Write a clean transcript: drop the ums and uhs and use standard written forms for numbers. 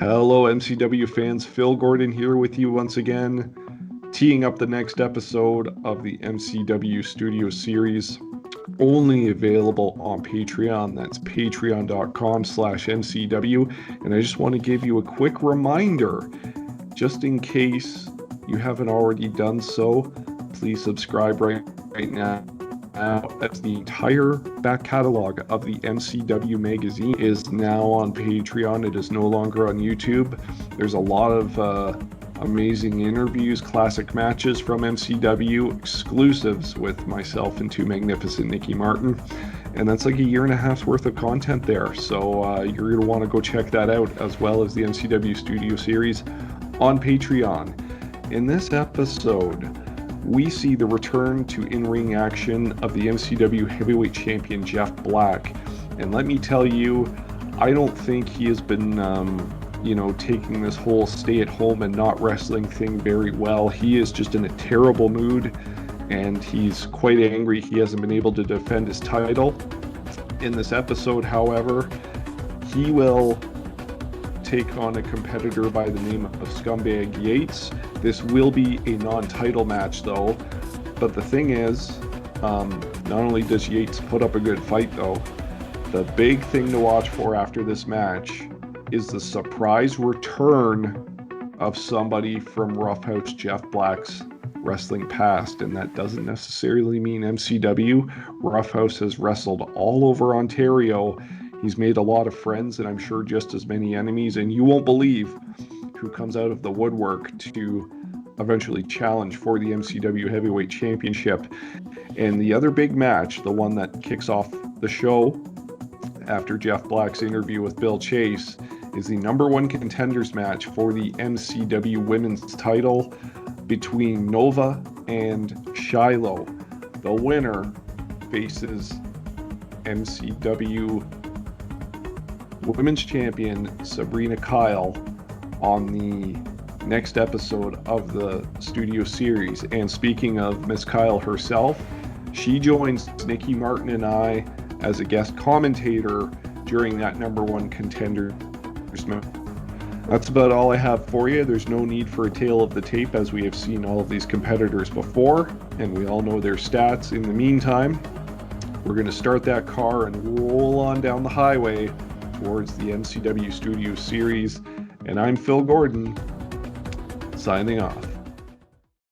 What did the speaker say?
Hello, MCW fans. Phil Gordon here with you once again, teeing up the next episode of the MCW Studio Series, only available on Patreon. That's patreon.com/MCW. And I just want to give you a quick reminder, just in case you haven't already done so, please subscribe right now. As the entire back catalog of the MCW magazine is now on Patreon. It is no longer on YouTube. There's a lot of amazing interviews, classic matches from MCW, exclusives with myself and two magnificent Nikki Martin. And that's like a year and a half's worth of content there. So you're going to want to go check that out, as well as the MCW Studio Series on Patreon. In this episode, we see the return to in-ring action of the MCW Heavyweight Champion Jeff Black. And let me tell you, I don't think he has been, taking this whole stay-at-home and not wrestling thing very well. He is just in a terrible mood, and he's quite angry he hasn't been able to defend his title. In this episode, however, he will take on a competitor by the name of Scumbag Yates. This will be a non-title match though, but the thing is, not only does Yates put up a good fight though, the big thing to watch for after this match is the surprise return of somebody from Roughhouse Jeff Black's wrestling past, and that doesn't necessarily mean MCW. Roughhouse has wrestled all over Ontario. He's made a lot of friends, and I'm sure just as many enemies, and you won't believe who comes out of the woodwork to eventually challenge for the MCW Heavyweight Championship. And the other big match, the one that kicks off the show after Jeff Black's interview with Bill Chase, is the number one contenders match for the MCW Women's title between Nova and Shiloh. The winner faces MCW Women's Champion Sabrina Kyle on the next episode of the Studio Series. And speaking of Miss Kyle herself, she joins Nikki Martin and I as a guest commentator during that number one contender. That's about all I have for you. There's no need for a tale of the tape, as we have seen all of these competitors before, and we all know their stats. In the meantime, we're going to start that car and roll on down the highway towards the MCW Studio Series. And I'm Phil Gordon, signing off.